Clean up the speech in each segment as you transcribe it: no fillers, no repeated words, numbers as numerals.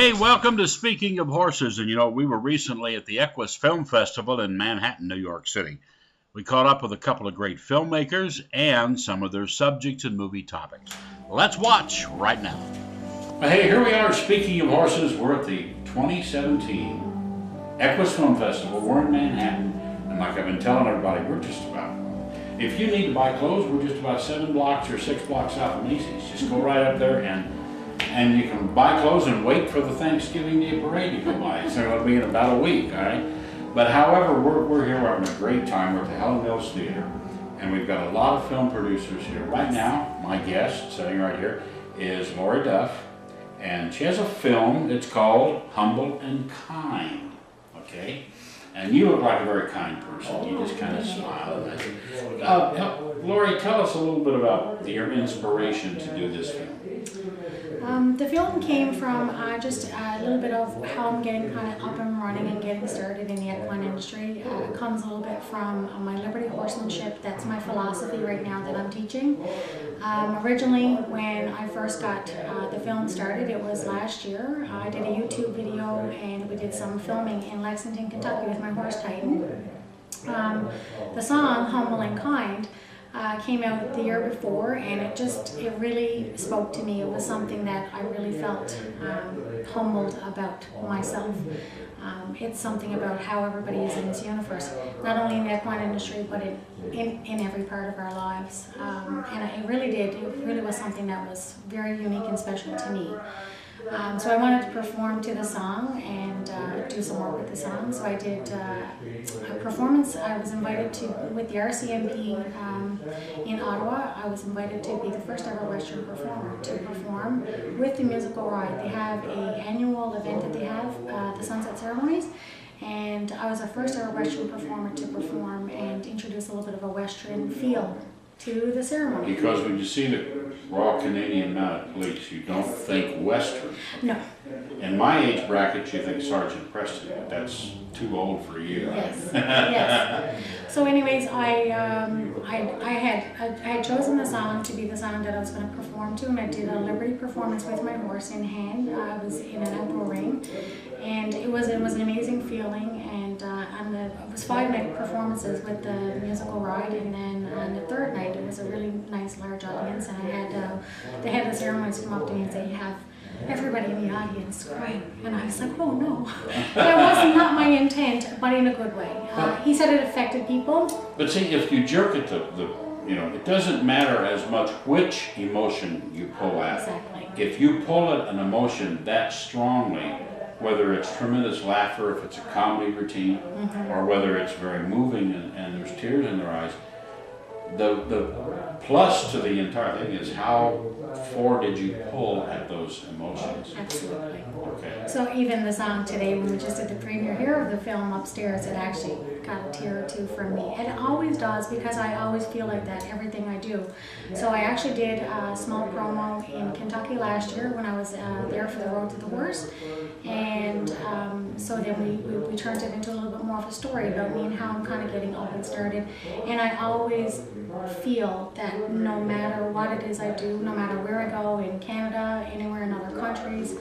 Hey, welcome to Speaking of Horses. And you know, we were recently at the Equus Film Festival in Manhattan, New York City. We caught up with a couple of great filmmakers and some of their subjects and movie topics. Let's watch right now. Hey, here we are, Speaking of Horses. We're at the 2017 Equus Film Festival. We're in Manhattan, and like I've been telling everybody, we're just about, if you need to buy clothes, we're just about 7 blocks or 6 blocks south of Macy's. Just go right up there and you can buy clothes and wait for the Thanksgiving Day parade to go by. So it'll be in about a week, all right? But however, we're here, we're having a great time. We're at the Helen Mills Theater, and we've got a lot of film producers here. Right now, my guest, sitting right here, is Lori Duff, and she has a film. It's called Humble and Kind, okay? And you look like a very kind person. You just kind of smile. Lori, tell us a little bit about your inspiration to do this film. The film came from just a little bit of how I'm getting kind of up and running and getting started in the equine industry. It comes a little bit from my Liberty horsemanship. That's my philosophy right now that I'm teaching. Originally, when I first got the film started, it was last year. I did a YouTube video and we did some filming in Lexington, Kentucky with my horse Titan. The song, Humble and Kind, came out the year before, and it really spoke to me. It was something that I really felt humbled about myself. It's something about how everybody is in this universe, not only in the equine industry, but in every part of our lives. And it really was something that was very unique and special to me. So I wanted to perform to the song and do some work with the song. So I did a performance. I was invited to, with the RCMP in Ottawa, I was invited to be the first ever Western performer to perform with the musical ride. They have an annual event that they have, the Sunset Ceremonies. And I was the first ever Western performer to perform and introduce a little bit of a Western feel to the ceremony. Because when you see the Royal Canadian Mounted Police, you don't think Western. No. In my age bracket, you think Sergeant Preston, but that's too old for you. Yes. Yes. So, anyways, I had chosen the song to be the song that I was going to perform to, and I did a Liberty performance with my horse in hand. I was in an outdoor ring, and it was an amazing feeling. And it was 5 night performances with the musical ride, and then on the third night it was a really nice large audience, and I had the head of the ceremonies come up to me and say, "You have everybody in the audience crying," and I was like, "Oh no, that was not my intent, but in a good way." He said it affected people. But see, if you jerk it it doesn't matter as much which emotion you pull at. Exactly. If you pull at an emotion that strongly, whether it's tremendous laughter, if it's a comedy routine, or whether it's very moving and there's tears in their eyes, the plus to the entire thing is how far did you pull at those emotions? Absolutely. Okay. So even the song today, when we just did the premiere here of the film upstairs, it actually got a tear or two from me. And it always does, because I always feel like that, everything I do. So I actually did a small promo in Kentucky last year when I was there for the Road to the Horse. And so then we turned it into a little bit more of a story about me and how I'm kind of getting up and started. And I always feel that no matter what it is I do, no matter where I go in Canada, anywhere in other countries,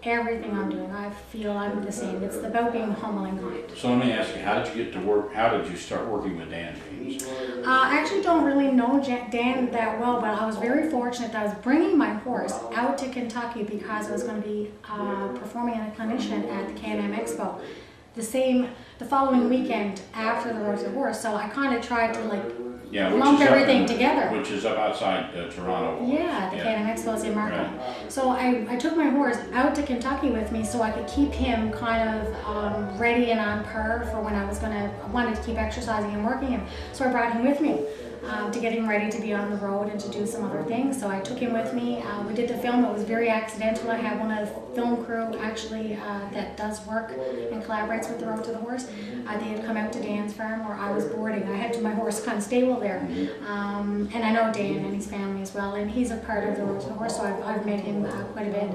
everything I'm doing, I feel I'm the same. It's about being humble and kind. So let me ask you, how did you get to work? How did you start working with Dan James? I actually don't really know Dan that well, but I was very fortunate that I was bringing my horse out to Kentucky because I was going to be performing as a clinician at the Can-Am Expo the following weekend after the Road to the Horse. So I kind of tried to lump everything together. Which is up outside Toronto. Yeah, the Can-Am Expo is in Markham. Right. So I took my horse out to Kentucky with me so I could keep him kind of ready and on par for when I wanted to keep exercising and working him. So I brought him with me to get him ready to be on the road and to do some other things. So I took him with me. We did the film. It was very accidental. I have one of the film crew actually that does work and collaborates with the Road to the Horse. They had come out to Dan's farm where I was boarding. I had my horse kind of stable there. And I know Dan and his family as well, and he's a part of the Road to the Horse, so I've met him quite a bit.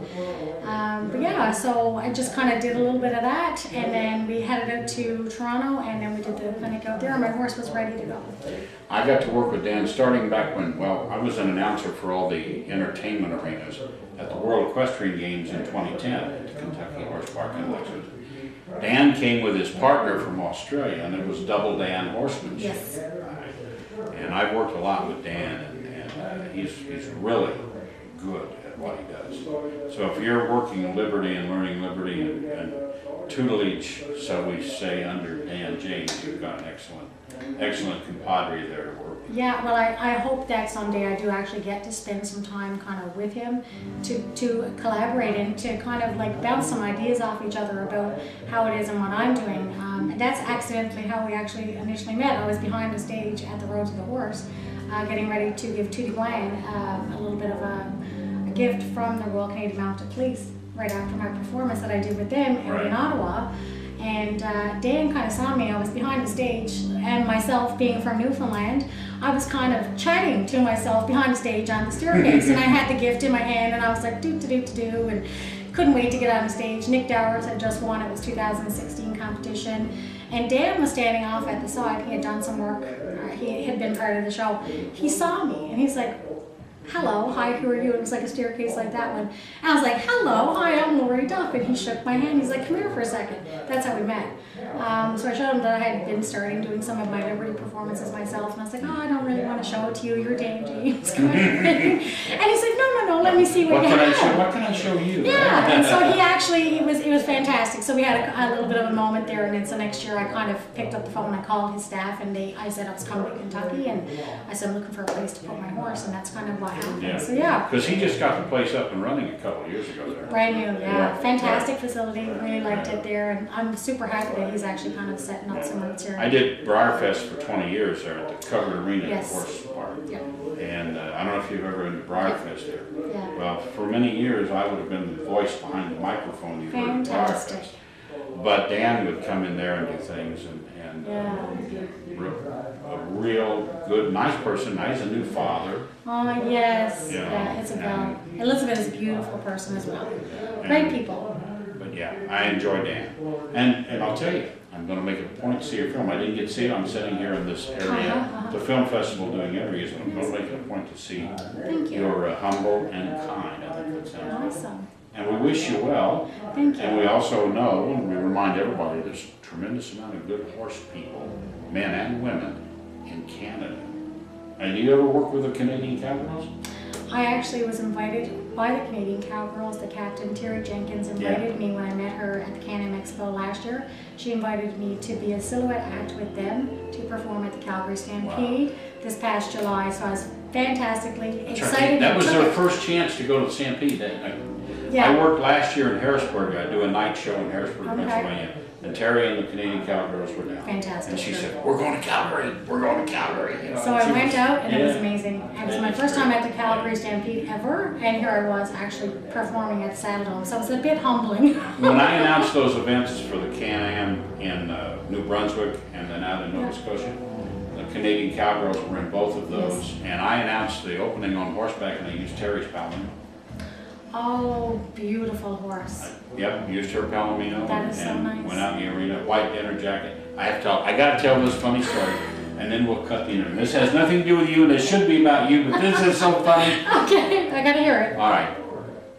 But yeah, so I just kind of did a little bit of that, and then we headed out to Toronto, and then we did the clinic out there, and my horse was ready to go. I got to work with Dan starting back when, I was an announcer for all the entertainment arenas. at the World Equestrian Games in 2010 at the Kentucky Horse Park in Lexington. Dan came with his partner from Australia, and it was double Dan horsemanship. Yes. And I've worked a lot with Dan, and he's really good at what he does. So if you're working in Liberty and learning Liberty and tutelage, so we say, under Dan James, you've got an excellent compadre there to work with. Yeah, well, I hope that someday I do actually get to spend some time kind of with him to collaborate and to kind of like bounce some ideas off each other about how it is and what I'm doing. And that's accidentally how we actually initially met. I was behind the stage at the Road to the Horse, getting ready to give Tutti Gwen a little bit of a gift from the Royal Canadian Mounted Police right after my performance that I did with them in Ottawa. And Dan kind of saw me. I was behind the stage, and myself being from Newfoundland, I was kind of chatting to myself behind the stage on the staircase, and I had the gift in my hand, and I was like, do, and couldn't wait to get on the stage. Nick Dowers had just won. It was 2016 competition, and Dan was standing off at the side. He had done some work. He had been part of the show. He saw me, and he's like, hello, hi, who are you? It was like a staircase like that one. And I was like, hello, hi, I'm Lori Duff. And he shook my hand. He's like, come here for a second. That's how we met. So I showed him that I had been starting doing some of my Liberty performances myself. And I was like, oh, I don't really want to show it to you. You're Dan James. And he's like, no, let me see what you have. What can I show you? Yeah, and so it was fantastic. So we had a little bit of a moment there, and then so next year I kind of picked up the phone, I called his staff, and I said I was coming to Kentucky, and I said I'm looking for a place to put my horse, and that's kind of what happened. Yeah. So yeah. Because he just got the place up and running a couple of years ago there. Brand new, yeah. Fantastic facility, really liked it there, and I'm super happy that he's actually kind of setting up some roots here. I did Briarfest for 20 years there at the covered arena Yes. Horse Park. Yeah. And I don't know if you've ever been to Briarfest there. Yeah. Well, for many years I would have been the voice behind the microphone you heard at Fantastic. Briarfest. But Dan would come in there and do things, and a real good, nice person. Now he's a new father. Oh, yes. Yeah. Yeah, Isabel. Elizabeth is a beautiful person as well. Great people. But yeah, I enjoy Dan. And I'll tell you, I'm going to make it a point to see your film. I didn't get to see it. I'm sitting here in this area, the film festival, doing interviews, and I'm going to make it a point to see. Thank you. You're humble and kind. I think that sounds good. Awesome. And we wish you well. Thank you. And we also know, and we remind everybody, there's a tremendous amount of good horse people, men and women, in Canada. And do you ever work with the Canadian Cowgirls? I actually was invited by the Canadian Cowgirls. The captain, Terry Jenkins, invited me when I met her at the Can-Am Expo last year. She invited me to be a silhouette act with them to perform at the Calgary Stampede this past July. So I was fantastically excited. That was their first chance to go to the Stampede that night. Yeah. I worked last year in Harrisburg. I do a night show in Harrisburg, Pennsylvania. And Terry and the Canadian Cowgirls were down. Fantastic. And she said, we're going to Calgary. We're going to Calgary. You know, so I went out, and it was amazing. It was my first time at the Calgary Stampede ever, and here I was actually performing at Saddledome. So it was a bit humbling. When I announced those events for the Can-Am in New Brunswick and then out in Nova Scotia, the Canadian Cowgirls were in both of those. Yes. And I announced the opening on horseback, and I used Terry's Palomino. Oh, beautiful horse. Yep, used her Palomino. That is so and nice. went out in the arena, white dinner jacket. I got to tell this funny story, and then we'll cut the interview. This has nothing to do with you, and it should be about you, but this is so funny. Okay, I gotta hear it. All right.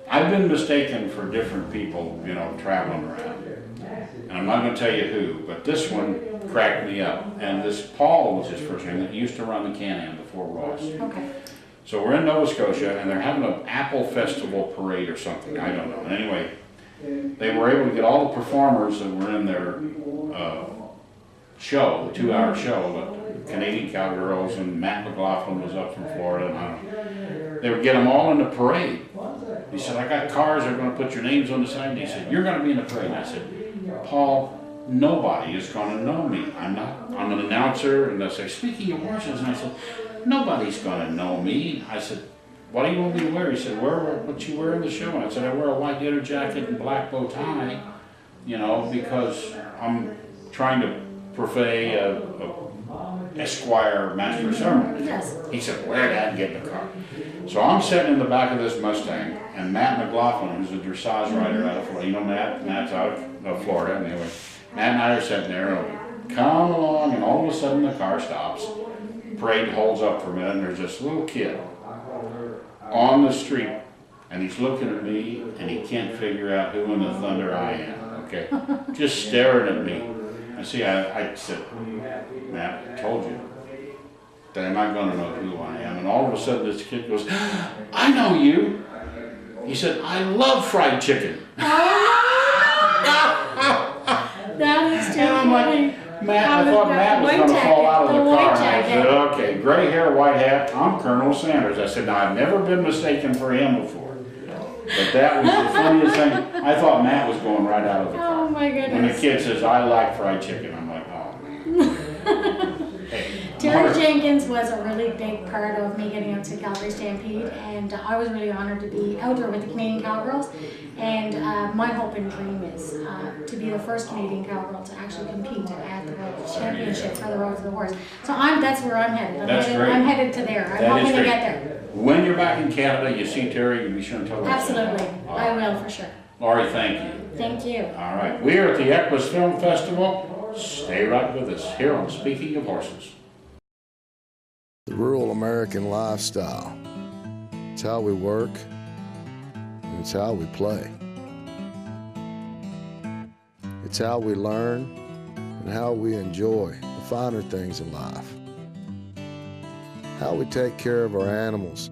I've been mistaken for different people, you know, traveling around. And I'm not going to tell you who, but this one cracked me up. And this Paul was his first name, that used to run the Can-Am before Ross. Okay. So we're in Nova Scotia, and they're having an apple festival parade or something. I don't know. And anyway, they were able to get all the performers that were in their show, the 2-hour show, the Canadian Cowgirls, and Matt McLaughlin was up from Florida. And I don't know. They would get them all in the parade. He said, I got cars, they're going to put your names on the side. And he said, you're going to be in the parade. And I said, Paul, nobody is going to know me. I'm an announcer. And they'll say, speaking of horses. And I said, nobody's going to know me. I said, what do you want me to wear? He said, what you wear in the show? And I said, I wear a white dinner jacket and black bow tie, you know, because I'm trying to purvey a Esquire Master of Ceremony. Yes. He said, wear that and get in the car. So I'm sitting in the back of this Mustang, and Matt McLaughlin, who's a dressage rider out of Florida, you know Matt? Matt's out of Florida. Anyway, Matt and I are sitting there, and come along, and all of a sudden the car stops. Parade holds up for a minute, and there's this little kid on the street and he's looking at me, and he can't figure out who in the thunder I am, okay? Just staring at me. I said, Matt, I told you, they're not gonna know who I am. And all of a sudden this kid goes, I know you. He said, I love fried chicken. That is too And I'm funny. like, Matt, I thought Matt was going to fall out of the car. And I said, okay, gray hair, white hat, I'm Colonel Sanders. I said, now I've never been mistaken for him before. But that was the funniest thing. I thought Matt was going right out of the car. Oh my goodness. When the kid says, I like fried chicken, I'm like, oh man. Hey, Terry Jenkins was a really big part of me getting out to Calgary Stampede, and I was really honored to be out there with the Canadian Cowgirls. And my hope and dream is to be the first Canadian Cowgirl to actually compete at the World Championship for the Road to the Horse. So that's where I'm headed. I'm headed to there. I'm hoping to get there. When you're back in Canada, you see Terry, you be sure and tell her. Absolutely. I will for sure. Laurie, thank you. Thank you. All right. We are at the Equus Film Festival. Stay right with us here on Speaking of Horses. The rural American lifestyle. It's how we work, and it's how we play. It's how we learn and how we enjoy the finer things in life. How we take care of our animals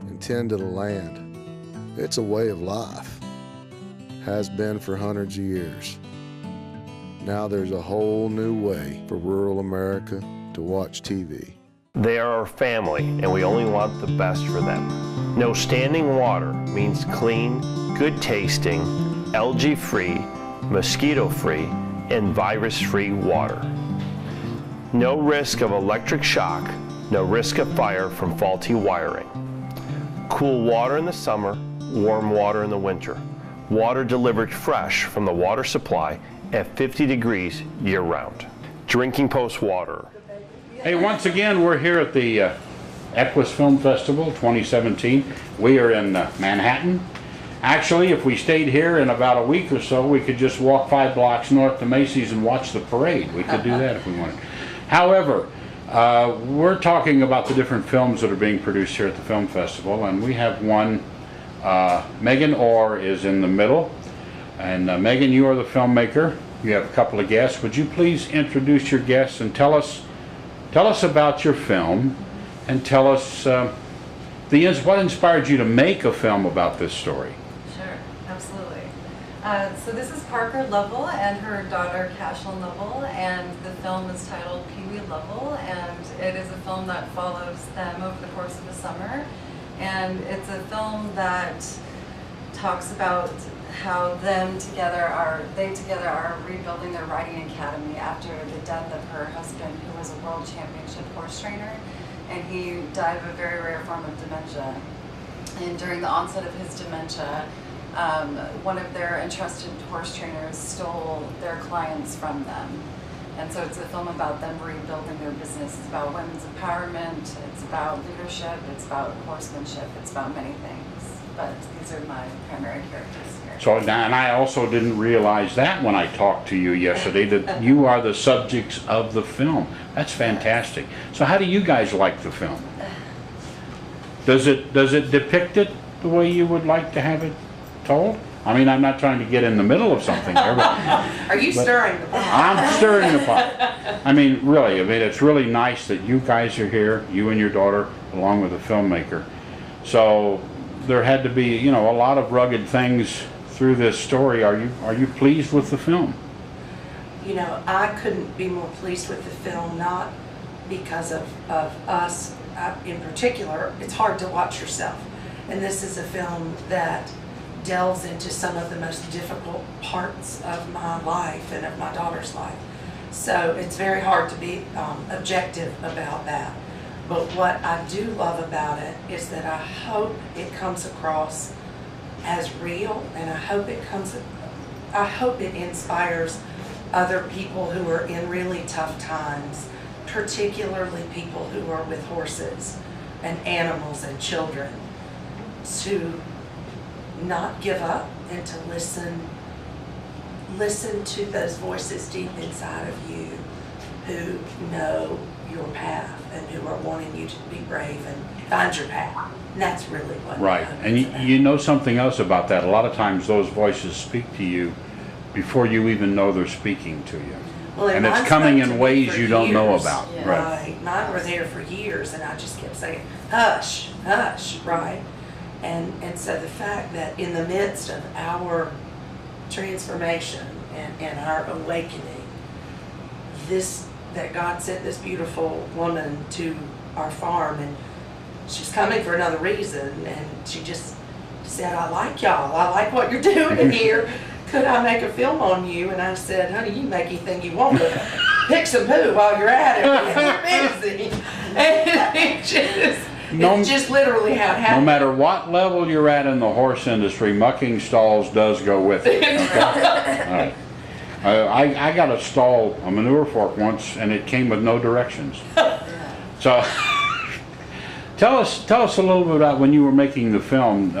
and tend to the land. It's a way of life. Has been for hundreds of years. Now there's a whole new way for rural America to watch TV. They are our family, and we only want the best for them. No standing water means clean, good tasting, algae-free, mosquito-free, and virus-free water. No risk of electric shock, no risk of fire from faulty wiring. Cool water in the summer, warm water in the winter. Water delivered fresh from the water supply at 50 degrees year-round. Drinking Post water. Hey, once again, we're here at the Equus Film Festival 2017. We are in Manhattan. Actually, if we stayed here in about a week or so, we could just walk 5 blocks north to Macy's and watch the parade. We could do that if we wanted. However, we're talking about the different films that are being produced here at the film festival, and we have one. Megan Orr is in the middle, and Megan, you are the filmmaker. You have a couple of guests. Would you please introduce your guests and tell us about your film, and tell us what inspired you to make a film about this story? Sure, absolutely. So this is Parker Lovell and her daughter Cashlyn Lovell, and the film is titled Pee Wee Lovell, and it is a film that follows them over the course of the summer. And it's a film that talks about how they together are rebuilding their riding academy after the death of her husband, who was a world championship horse trainer, and he died of a very rare form of dementia. And during the onset of his dementia, one of their entrusted horse trainers stole their clients from them. And so it's a film about them rebuilding their business. It's about women's empowerment, it's about leadership, it's about horsemanship, it's about many things. But these are my primary characters here. So, and I also didn't realize that when I talked to you yesterday, that you are the subjects of the film. That's fantastic. So how do you guys like the film? Does it depict it the way you would like to have it told? I mean, I'm not trying to get in the middle of something here, but... Are you stirring the pot? I'm stirring the pot. I mean, really, it's really nice that you guys are here, you and your daughter, along with the filmmaker. So there had to be, a lot of rugged things through this story. Are you pleased with the film? I couldn't be more pleased with the film, not because of us in particular. It's hard to watch yourself. And this is a film that delves into some of the most difficult parts of my life and of my daughter's life. So it's very hard to be objective about that. But what I do love about it is that I hope it comes across as real, and I hope it inspires other people who are in really tough times, particularly people who are with horses and animals and children, to not give up and to listen to those voices deep inside of you who know your path and who are wanting you to be brave and find your path. And that's really what Right. And you know something else about that. A lot of times those voices speak to you before you even know they're speaking to you. Well, and mine it's coming spoke to in me ways for you don't know years. about. Yeah. Right. Mine were there for years, and I just kept saying, hush, hush, right? And so the fact that in the midst of our transformation and our awakening, that God sent this beautiful woman to our farm, and she's coming for another reason, and she just said, I like y'all, I like what you're doing in here. Could I make a film on you? And I said, honey, you can make anything you want, but pick some poo while you're at it. You're busy. And it's just literally how it happened. No matter what level you're at in the horse industry, mucking stalls does go with it. Okay? All right. I got a stall, a manure fork once, and it came with no directions. So, tell us a little bit about when you were making the film.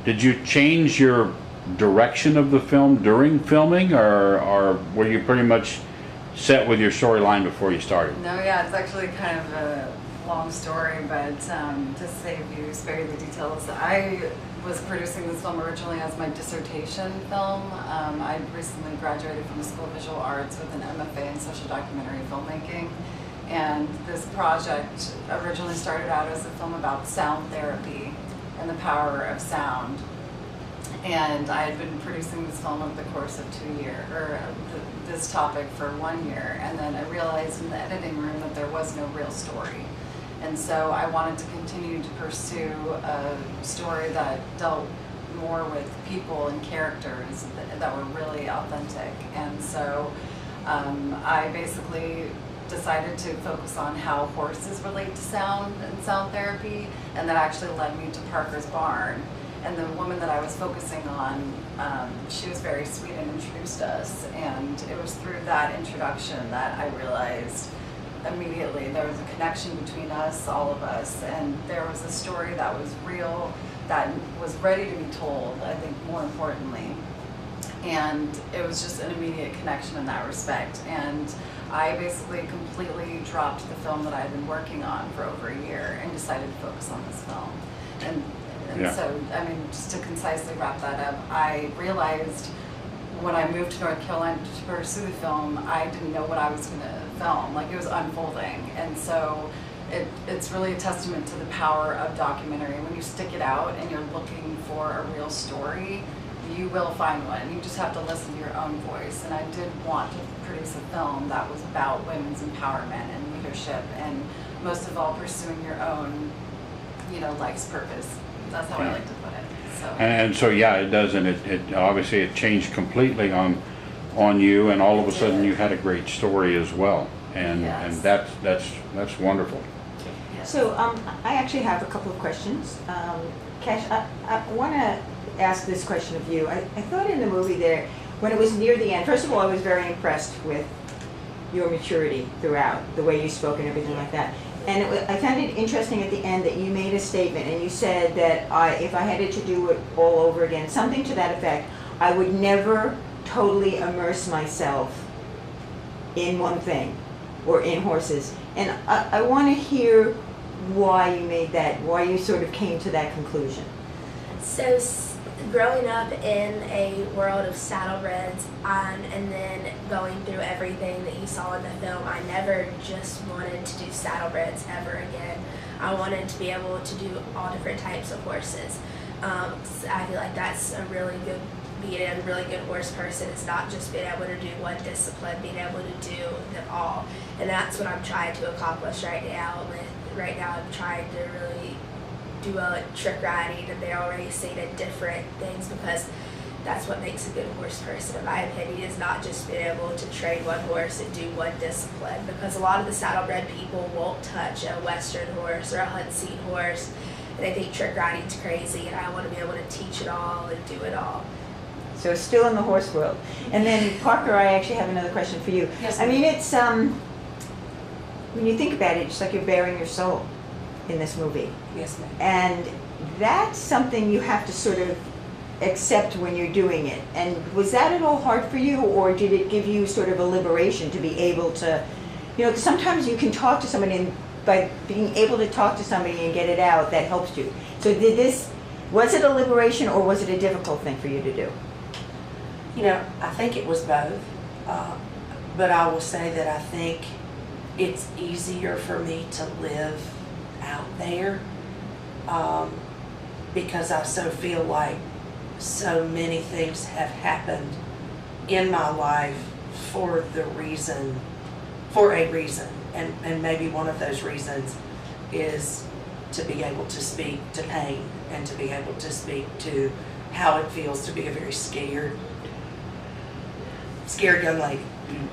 Did you change your direction of the film during filming, or were you pretty much set with your storyline before you started? No, yeah, it's actually kind of a long story, but to spare you the details, I was producing this film originally as my dissertation film. I recently graduated from the School of Visual Arts with an MFA in social documentary filmmaking, and this project originally started out as a film about sound therapy and the power of sound. And I had been producing this film over the course of 2 years, or this topic for 1 year, and then I realized in the editing room that there was no real story. And so I wanted to continue to pursue a story that dealt more with people and characters that were really authentic. And so I basically decided to focus on how horses relate to sound and sound therapy, and that actually led me to Parker's Barn. And the woman that I was focusing on, she was very sweet and introduced us. And it was through that introduction that I realized immediately there was a connection between us, all of us. And there was a story that was real, that was ready to be told, I think more importantly. And it was just an immediate connection in that respect. And I basically completely dropped the film that I had been working on for over a year and decided to focus on this film. And so, I mean, just to concisely wrap that up, I realized when I moved to North Carolina to pursue the film, I didn't know what I was going to film. Like, it was unfolding. And so it's really a testament to the power of documentary. When you stick it out and you're looking for a real story, you will find one. You just have to listen to your own voice. And I did want to produce a film that was about women's empowerment and leadership, and most of all, pursuing your own, life's purpose. That's how I like to put it. So. And so yeah, it does, and it obviously it changed completely on you, and all of a sudden you had a great story as well, and that's wonderful. Yes. So I actually have a couple of questions. Cash, I want to ask this question of you. I thought in the movie there, when it was near the end, first of all, I was very impressed with your maturity throughout, the way you spoke and everything like that. And I found it interesting at the end that you made a statement, and you said that if I had to do it all over again, something to that effect, I would never totally immerse myself in one thing or in horses. And I want to hear why you made that, why you sort of came to that conclusion. So growing up in a world of saddlebreds and then going through everything that you saw in the film, I never just wanted to do saddlebreds ever again. I wanted to be able to do all different types of horses. So I feel like that's a really good, being a really good horse person is not just being able to do one discipline, being able to do them all. And that's what I'm trying to accomplish right now. Right now I'm trying to really do a trick riding, and they're already seeing different things, because that's what makes a good horse person, in my opinion, is not just being able to train one horse and do one discipline, because a lot of the saddlebred people won't touch a Western horse or a hunt seat horse, and they think trick riding's crazy, and I want to be able to teach it all and do it all. So it's still in the horse world. And then Parker, I actually have another question for you. Yes, I mean, it's when you think about it, it's like you're bearing your soul in this movie. Yes, ma'am. And that's something you have to sort of accept when you're doing it. And was that at all hard for you, or did it give you sort of a liberation to be able to, you know, 'cause sometimes you can talk to somebody, and by being able to talk to somebody and get it out, that helps you. So was it a liberation, or was it a difficult thing for you to do? You know, I think it was both. But I will say that I think it's easier for me to live out there because I so feel like so many things have happened in my life for a reason. And maybe one of those reasons is to be able to speak to pain and to be able to speak to how it feels to be a very scared young lady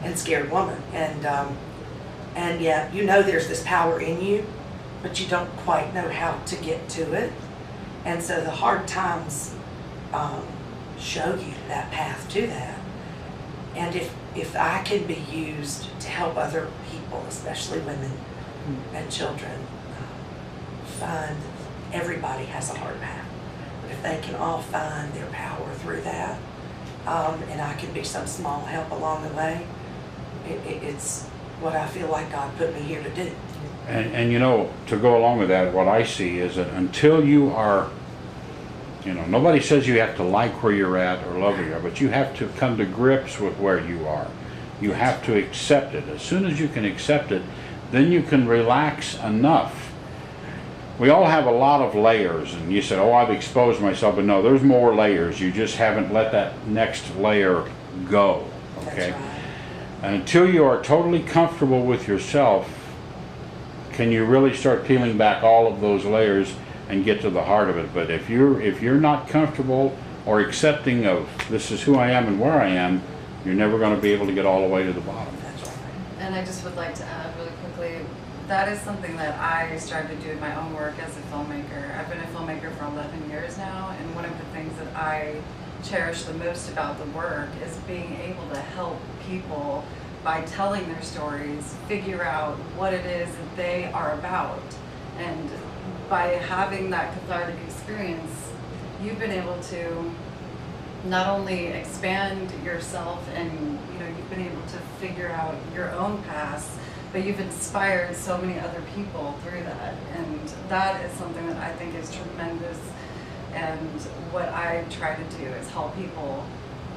and scared woman. And yeah, you know there's this power in you, but you don't quite know how to get to it. And so the hard times show you that path to that. And if I can be used to help other people, especially women and children, find everybody has a hard path. But if they can all find their power through that, and I can be some small help along the way, it's what I feel like God put me here to do. And you know, to go along with that, what I see is that until you are, you know, nobody says you have to like where you're at or love where you are, but you have to come to grips with where you are. You have to accept it. As soon as you can accept it, then you can relax enough. We all have a lot of layers, and you said, oh, I've exposed myself, but no, there's more layers. You just haven't let that next layer go, okay? That's right. And until you are totally comfortable with yourself, can you really start peeling back all of those layers and get to the heart of it. But if you're not comfortable or accepting of this is who I am and where I am, you're never going to be able to get all the way to the bottom. That's right. And I just would like to add really quickly, that is something that I started to do in my own work as a filmmaker. I've been a filmmaker for 11 years now, and one of the things that I cherish the most about the work is being able to help people by telling their stories, figure out what it is that they are about. And by having that cathartic experience, you've been able to not only expand yourself and you've been able to figure out your own past, but you've inspired so many other people through that. And that is something that I think is tremendous. And what I try to do is help people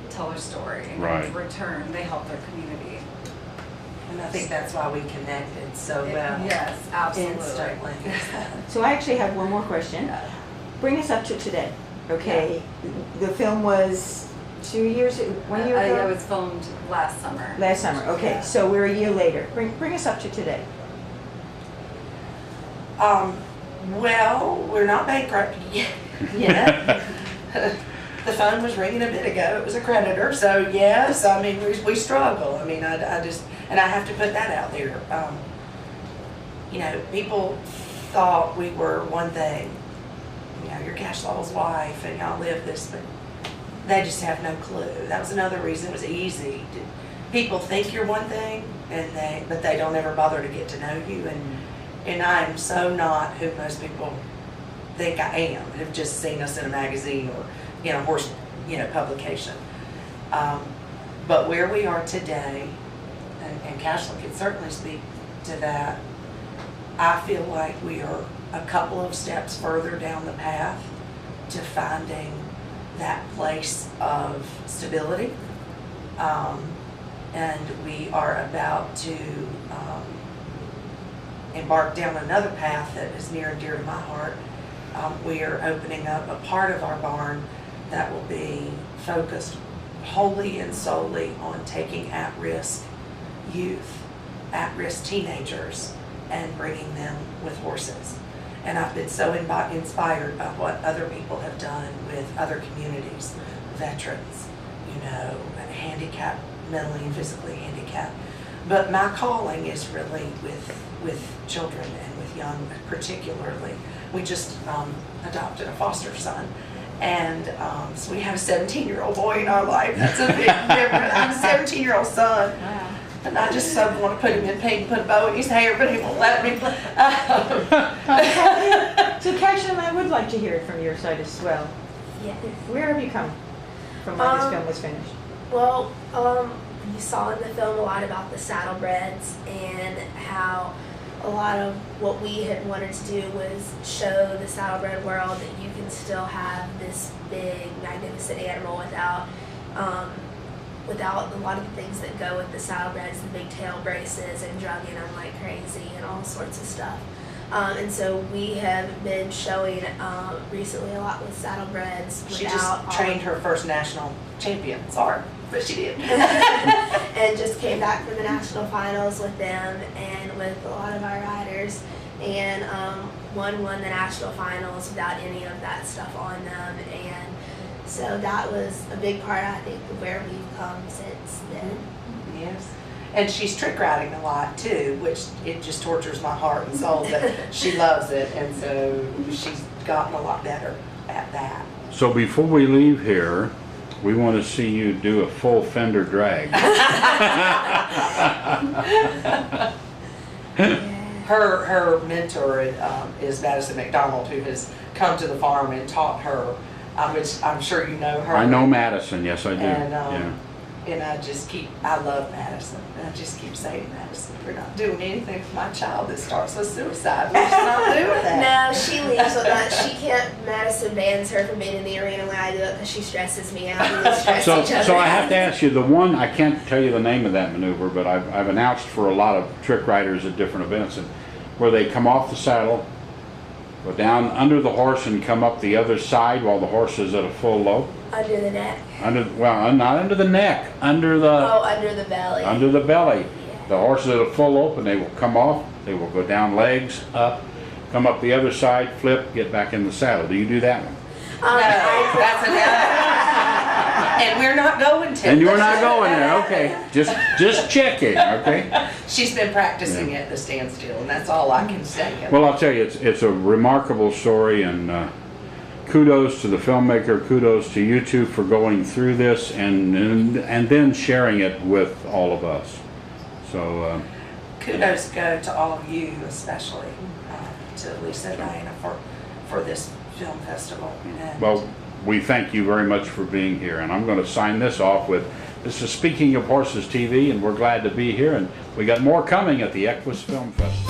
tell their story. And in return, they help their community. And I think that's why we connected so well. Yes, absolutely. Instantly. So I actually have one more question. Bring us up to today, okay? Yeah. The film was 1 year ago? It was filmed last summer. Last summer, okay. Yeah. So we're a year later. Bring us up to today. Well, we're not bankrupt yet. The phone was ringing a bit ago. It was a creditor, so yes. I mean, we struggle. I mean, I just, and I have to put that out there. People thought we were one thing. You're Cash Lowell's wife, and y'all live this, but they just have no clue. That was another reason it was easy. People think you're one thing, but they don't ever bother to get to know you. And I am so not who most people think I am. Have just seen us in a magazine or horse publication. But where we are today, and Cashel can certainly speak to that, I feel like we are a couple of steps further down the path to finding that place of stability. And we are about to embark down another path that is near and dear to my heart. We are opening up a part of our barn that will be focused wholly and solely on taking at-risk youth, at-risk teenagers, and bringing them with horses. And I've been so inspired by what other people have done with other communities, veterans, handicapped, mentally and physically handicapped. But my calling is really with children and with young particularly. We just adopted a foster son. And so we have a 17-year-old boy in our life. That's a big difference. I have a 17-year-old son. Wow. And I just so want to put him in pink and put a bow in his hair, but he won't let me. So Cashel, I would like to hear it from your side as well. Yeah. Where have you come from when this film was finished? Well, you saw in the film a lot about the saddlebreds and how a lot of what we had wanted to do was show the saddlebred world that you can still have this big, magnificent animal without a lot of the things that go with the saddlebreds, the big tail braces and drugging them like crazy and all sorts of stuff. And so we have been showing recently a lot with saddlebreds. She just trained her first national champion. Sorry, but she did. And just came back from the national finals with them and with a lot of our riders. And one won the national finals without any of that stuff on them. And so that was a big part, I think, of where we've come since then. Yes. And she's trick riding a lot too, which it just tortures my heart and soul, but she loves it, and so she's gotten a lot better at that. So before we leave here, we want to see you do a full fender drag. Her mentor is Madison McDonald, who has come to the farm and taught her, which I'm sure you know her. I know Madison, yes I do. And, yeah. And I love Madison. And I just keep saying, Madison, we're not doing anything for my child that starts with suicide. We're just not doing that. No, she leaves with that. She can't, Madison bans her from being in the arena when I do it because she stresses me out. And we stress each other So I out. have to ask you, the one, I can't tell you the name of that maneuver, but I've announced for a lot of trick riders at different events, and where they come off the saddle, go down under the horse and come up the other side while the horse is at a full lope. Under the neck. Well, not under the neck, under the Under the belly. Under the belly. Yeah. The horse is at a full lope and they will come off, they will go down legs, up, come up the other side, flip, get back in the saddle. Do you do that one? No, that's enough. And we're not going to. And you're not going there, okay. Just checking, okay? She's been practicing at the standstill, and that's all I can say. Well, I'll tell you, it's a remarkable story, and kudos to the filmmaker, kudos to you two for going through this and then sharing it with all of us. So kudos go to all of you, especially to Lisa and Diana for this film festival. And well, we thank you very much for being here, and I'm going to sign this off with, this is Speaking of Horses TV, and we're glad to be here, and we got more coming at the Equus Film Festival.